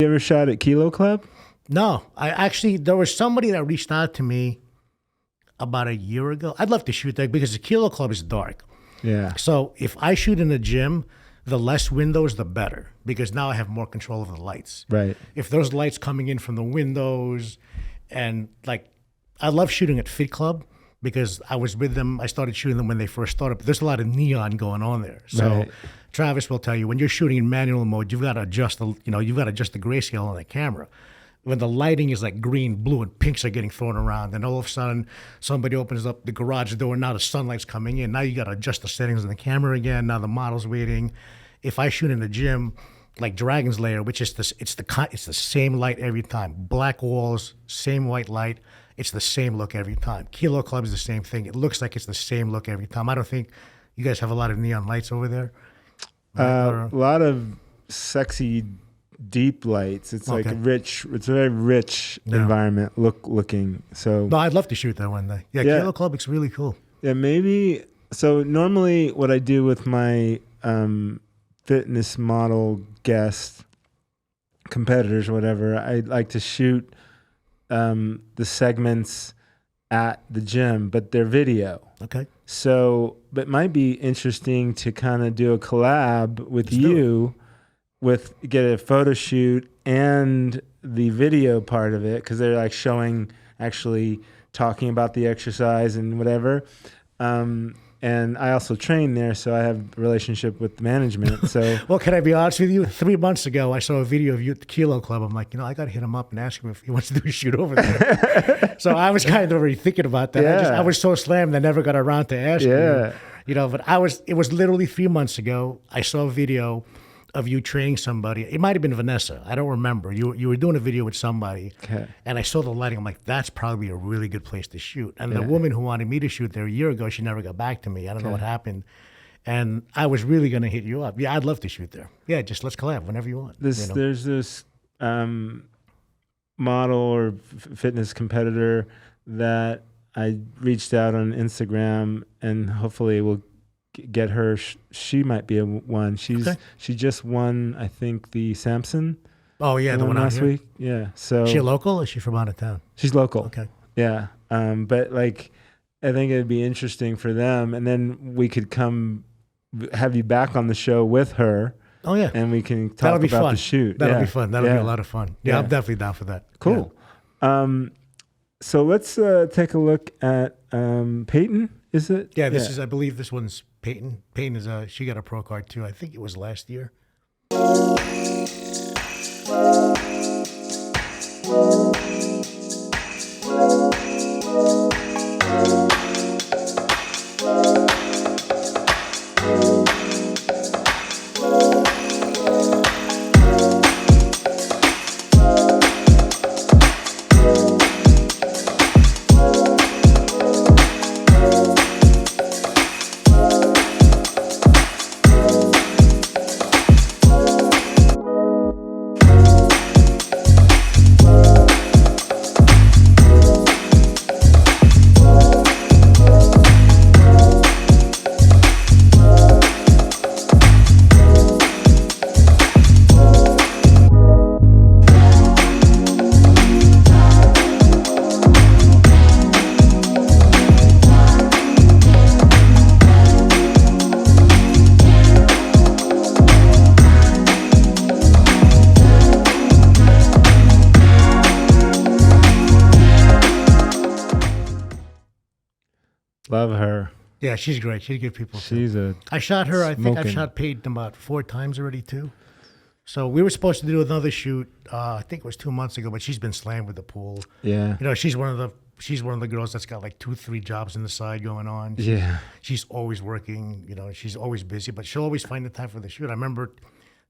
You ever shot at Kilo Club? No, there was somebody that reached out to me about a year ago. I'd love to shoot there because the Kilo Club is dark. Yeah. So if I shoot in the gym, the less windows, the better, because now I have more control of the lights. Right. If there's lights coming in from the windows, and like, I love shooting at Fit Club because I was with them. I started shooting them when they first started. But there's a lot of neon going on there. So Right. Travis will tell you when you're shooting in manual mode, you've got to adjust the grayscale on the camera. When the lighting is like green, blue, and pinks are getting thrown around, and all of a sudden somebody opens up the garage door, and now the sunlight's coming in. Now you got to adjust the settings on the camera again. Now the model's waiting. If I shoot in the gym, like Dragon's Lair, which is it's the same light every time. Black walls, same white light. It's the same look every time. Kilo Club is the same thing. It looks like it's the same look every time. I don't think you guys have a lot of neon lights over there. A lot of sexy, deep lights. It's like rich. It's a very rich environment looking. So no, I'd love to shoot that one day. Yeah, Kilo Club looks really cool. Yeah, maybe. So normally, what I do with my fitness model guests, competitors, whatever, I like to shoot the segments at the gym, but they're video. Okay. So, but it might be interesting to kind of do a collab with you, get a photo shoot and the video part of it, because they're like showing, actually talking about the exercise and whatever. And I also train there, so I have a relationship with management. So, well, can I be honest with you? 3 months ago, I saw a video of you at the Kilo Club. I'm like, I got to hit him up and ask him if he wants to do a shoot over there. So I was kind of already thinking about that. Yeah. I was so slammed, I never got around to asking Yeah. But it was literally 3 months ago. I saw a video of you training somebody. It might have been Vanessa. I don't remember. You were doing a video with somebody, and I saw the lighting. I'm like, that's probably a really good place to shoot. And the woman who wanted me to shoot there a year ago, she never got back to me. I don't know what happened. And I was really going to hit you up. Yeah, I'd love to shoot there. Yeah, just let's collab whenever you want. There's this model or fitness competitor that I reached out on Instagram, and hopefully we'll get her. She might be one. She just won, I think, the Samson. Oh yeah, the one last week. Yeah. So is she local or is she from out of town? She's local. Okay. Yeah. But like, I think it'd be interesting for them, and then we could come have you back on the show with her. Oh yeah. And we can talk about fun. the shoot. That'll be fun. That'll be a lot of fun. Yeah, I'm definitely down for that. Cool. Yeah. So let's take a look at Peyton. Is it? Yeah, this is. I believe this one's Peyton. Peyton is she got a pro card too. I think it was last year. Love her. Yeah, she's great. She's good people. I shot her. I think I've shot Peyton about 4 times already too. So we were supposed to do another shoot. I think it was 2 months ago, but she's been slammed with the pool. Yeah. She's one of the girls that's got like 2-3 jobs on the side going on. She's always working. She's always busy, but she'll always find the time for the shoot. I remember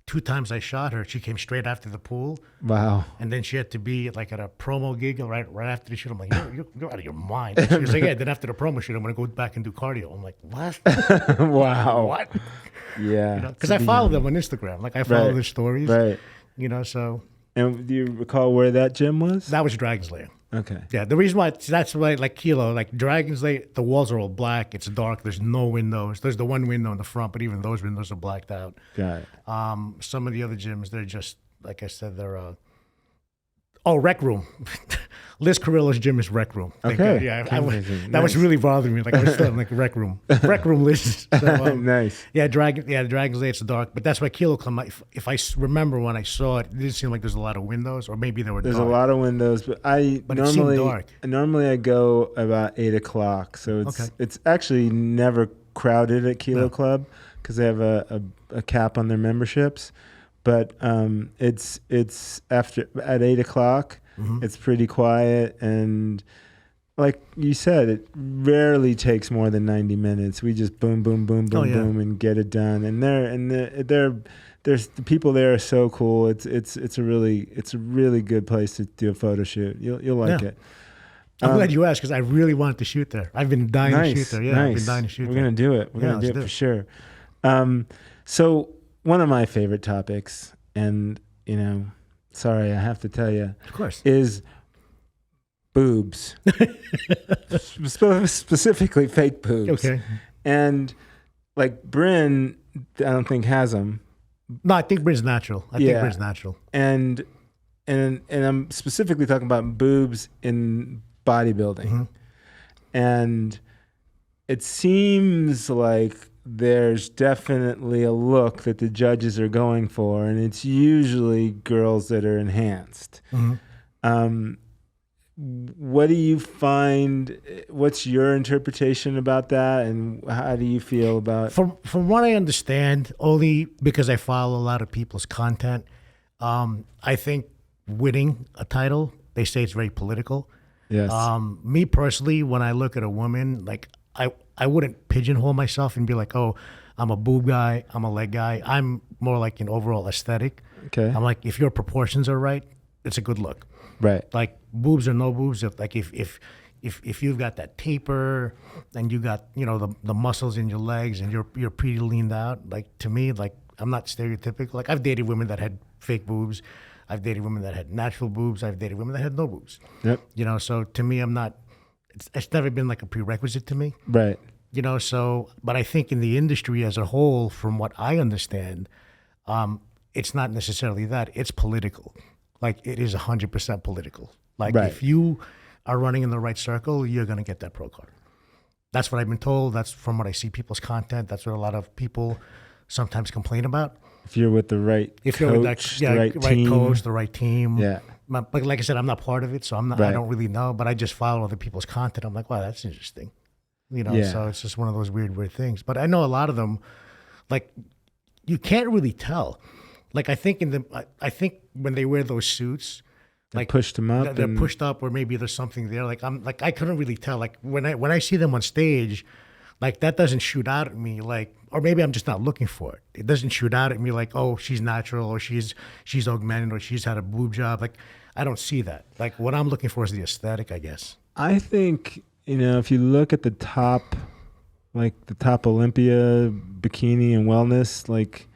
2 times I shot her. She came straight after the pool. Wow. And then she had to be like at a promo gig right after the shoot. I'm like, you're out of your mind. And she was like, yeah, then after the promo shoot, I'm going to go back and do cardio. I'm like, what? Wow. What? Yeah. Because I follow them on Instagram. Like I follow their stories. Right. So. And do you recall where that gym was? That was Dragon's Lair. Okay. Yeah, the reason why, that's why, like Kilo, like Dragon's Lair, the walls are all black. It's dark. There's no windows. There's the one window in the front, but even those windows are blacked out. Got it. Some of the other gyms, they're just like I said, they're Rec Room. Liz Carrillo's gym is Rec Room. Okay. Yeah, Amazing. that was really bothering me. Like I was still like Rec Room. Rec Room Liz. So, Nice. Yeah, Dragon's Lair, it's dark. But that's why Kilo Club, if I remember when I saw it, it didn't seem like there's a lot of windows, or maybe there were There's dark. a lot of windows, but It seemed dark. normally I go about 8 o'clock. So it's actually never crowded at Kilo Club because they have a cap on their memberships. But it's after at 8 o'clock. Mm-hmm. It's pretty quiet, and like you said, it rarely takes more than 90 minutes. We just boom, boom, boom, boom, boom, and get it done. And there's the people there are so cool. It's a really good place to do a photo shoot. You'll like it. I'm glad you asked because I really wanted to shoot there. I've been dying to shoot there. Yeah, I've been dying to shoot there. We're gonna do it. We're gonna do it for sure. So one of my favorite topics, and sorry, I have to tell you, of course, is boobs. Specifically fake boobs. Okay. And like Bryn, I don't think has them. No, I think Bryn's natural. I think Bryn's natural. And I'm specifically talking about boobs in bodybuilding. Mm-hmm. And it seems like there's definitely a look that the judges are going for, and it's usually girls that are enhanced. Mm-hmm. What do you find? What's your interpretation about that, and how do you feel about? From what I understand, only because I follow a lot of people's content, I think winning a title, they say it's very political. Yes. Me personally, when I look at a woman, like I wouldn't pigeonhole myself and be like, oh, I'm a boob guy, I'm a leg guy. I'm more like an overall aesthetic. Okay. I'm like, if your proportions are right, it's a good look. Right. Like boobs or no boobs, like if you've got that taper and you got the muscles in your legs and you're pretty leaned out, like to me, like I'm not stereotypical. Like I've dated women that had fake boobs. I've dated women that had natural boobs. I've dated women that had no boobs. Yep. So to me, I'm not. It's never been like a prerequisite to me. Right. So, but I think in the industry as a whole, from what I understand, it's not necessarily that. It's political. Like it is 100% political. Like if you are running in the right circle, you're going to get that pro card. That's what I've been told. That's from what I see people's content. That's what a lot of people sometimes complain about. If you're with the right coach, the right team. Coach, the right team. Yeah. But like I said, I'm not part of it, so I'm not. I don't really know. But I just follow other people's content. I'm like, wow, that's interesting. So it's just one of those weird things. But I know a lot of them, like, you can't really tell. Like I think when they wear those suits, like pushed them up, they're pushed up, or maybe there's something there. Like I couldn't really tell. Like when I see them on stage, like that doesn't shoot out at me. Like, or maybe I'm just not looking for it. It doesn't shoot out at me like, oh, she's natural, or she's augmented, or she's had a boob job. Like I don't see that. Like what I'm looking for is the aesthetic, I guess. I think if you look at the top Olympia bikini and wellness, like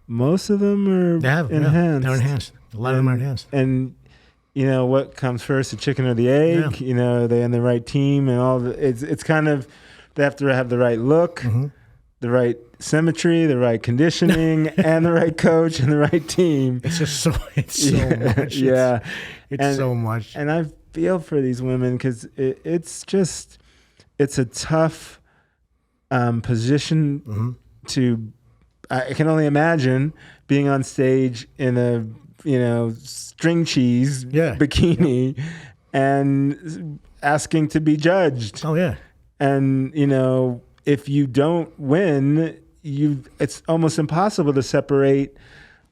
most of them are enhanced. Yeah, they're enhanced. A lot of them are enhanced. And what comes first, the chicken or the egg? Yeah. Are they in the right team and all? It's kind of, they have to have the right look, mm-hmm. the right symmetry, the right conditioning, and the right coach and the right team. It's just so much. Yeah, it's so much. And I feel for these women because it's a tough position mm-hmm. to. I can only imagine being on stage in a string cheese bikini and asking to be judged. Oh yeah. And if you don't win, it's almost impossible to separate.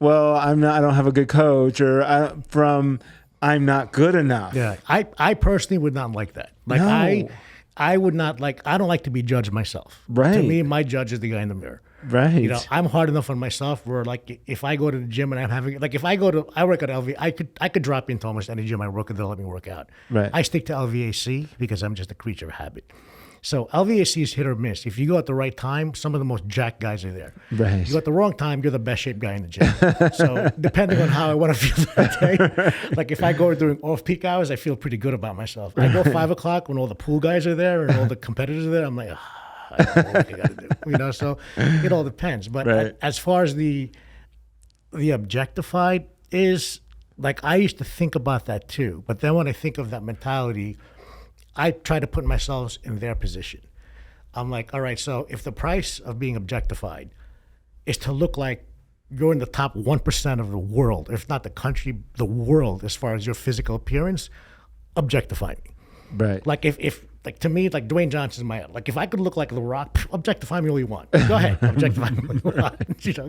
Well, I don't have a good coach, or I'm not good enough. Yeah, I personally would not like that. Like no. I would not like. I don't like to be judged myself. Right. To me, my judge is the guy in the mirror. Right. I'm hard enough on myself where like if I go to the gym and I'm having like if I work at LV, I could drop into almost any gym I work at, they'll let me work out. Right. I stick to LVAC because I'm just a creature of habit. So LVAC is hit or miss. If you go at the right time, some of the most jacked guys are there. Right. If you go at the wrong time, you're the best shaped guy in the gym. So depending on how I want to feel that day, like if I go during off-peak hours, I feel pretty good about myself. I go 5 o'clock when all the pool guys are there and all the competitors are there. I'm like, I don't know what I got to do. So it all depends. But as far as the objectified, is like I used to think about that too, but then when I think of that mentality, I try to put myself in their position. I'm like, all right, so if the price of being objectified is to look like you're in the top 1% of the world, if not the country, the world, as far as your physical appearance, objectify me. Right. Like if like to me, like Dwayne Johnson's my like if I could look like The Rock, objectify me all you want. Go ahead, objectify me all you want. You know,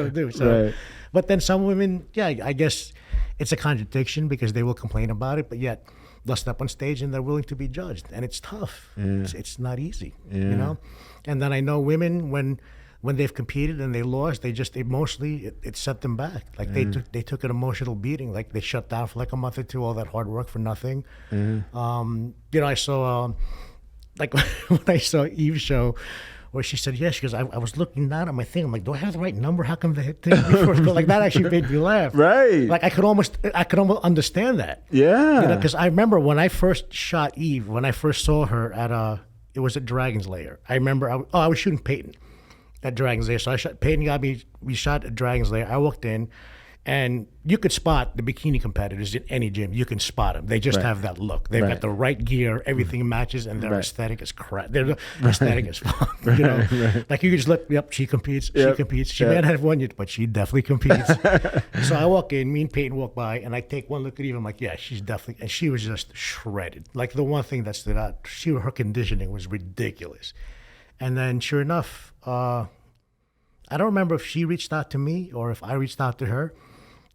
do. So, Right. but then some women, yeah, I guess it's a contradiction because they will complain about it, but yet they'll step on stage and they're willing to be judged, and it's tough. Yeah. It's not easy, Yeah. you know. And then I know women when they've competed and they lost, they just emotionally it set them back. Like they took an emotional beating. Like they shut down for like a month or two. All that hard work for nothing. You know, I saw like when I saw Eve's show, where she said, "Yes," she goes, "I was looking down at my thing. I'm like, do I have the right number? How come the hit thing before?" Like that actually made me laugh. Right. Like I could almost understand that. Yeah. You know, because I remember when I first shot Eve, when I first saw her at it was at Dragon's Lair. I remember I was shooting Peyton at Dragon's Lair. So I shot Peyton got me. We shot at Dragon's Lair. I walked in, and you could spot the bikini competitors in any gym. You can spot them. They just have that look. They've got the right gear. Everything matches, and their aesthetic is crap. Their aesthetic is fun. You know, like you can just look. Yep, she competes. She competes. She may not have won yet, but she definitely competes. So I walk in. Me and Peyton walk by, and I take one look at Eve. I'm like, yeah, she's definitely. And she was just shredded. Like the one thing that stood out, her conditioning was ridiculous. And then, sure enough, I don't remember if she reached out to me or if I reached out to her.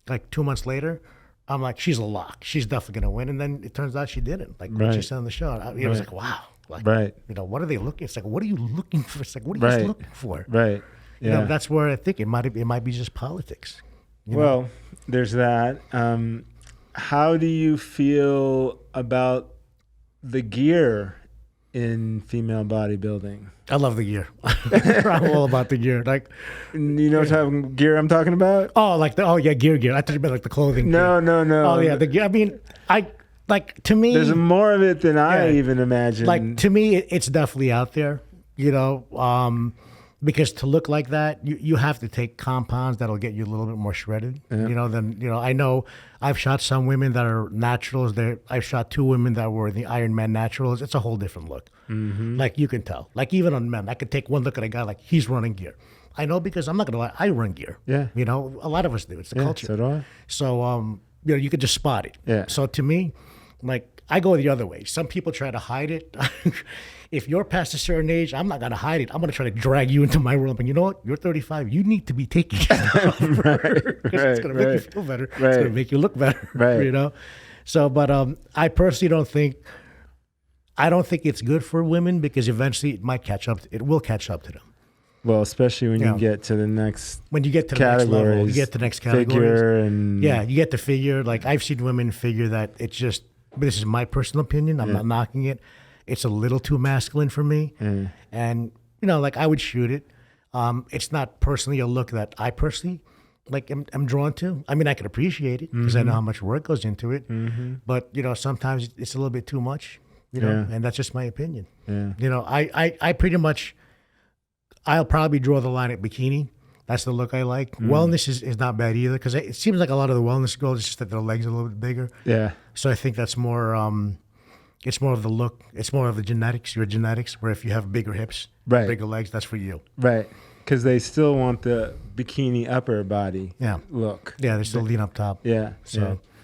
Like 2 months later, I'm like, she's a lock. She's definitely going to win. And then it turns out she didn't. Like, when she said on the show, I was like, wow. Like, you know, what are they looking? It's like, what are you looking for? It's like, what are you looking for? Right. Yeah. You know, that's where I think it might be just politics. Well, there's that. How do you feel about the gear in female bodybuilding? I love the gear. I'm all about the gear. Like, You know what type of gear I'm talking about? oh, like gear. I thought you meant like the clothing. No, gear. no. Oh yeah, the gear. I mean, to me, There's more of it than I even imagined. like to me, it's definitely out there. You know, because to look like that, you have to take compounds that'll get you a little bit more shredded. You know, I know I've shot some women that are naturals. I've shot 2 women that were the Ironman naturals. It's a whole different look. Like you can tell. Like even on men, I could take one look at a guy like he's running gear. I know because I'm not gonna lie, I run gear. Yeah. You know, a lot of us do. It's the culture. So do I. So you know, you could just spot it. Yeah. So to me, like I go the other way. Some people try to hide it. If you're past a certain age, I'm not gonna hide it. I'm gonna try to drag you into my world. And you know what? You're 35. You need to be taking it off. It's gonna make you feel better. It's gonna make you look better. You know. So, but I personally don't think it's good for women because eventually it might catch up. It will catch up to them. Well, especially when you get to the next When you get to the next level, you get to the next categories. figure and You get the figure. Like I've seen women figure that it's just. This is my personal opinion. I'm not knocking it. It's a little too masculine for me, and you know, like I would shoot it. It's not personally a look that I personally like. I'm drawn to. I mean, I can appreciate it because I know how much work goes into it. But you know, sometimes it's a little bit too much. You know, and that's just my opinion. You know, I pretty much. I'll probably draw the line at bikini. That's the look I like. Wellness is not bad either because it seems like a lot of the wellness girls, it's just that their legs are a little bit bigger. Yeah. So I think that's more, it's more of the look. It's more of the genetics, your genetics, where if you have bigger hips, bigger legs, that's for you. Right. Because they still want the bikini upper body look. Yeah, they still lean up top. Yeah. So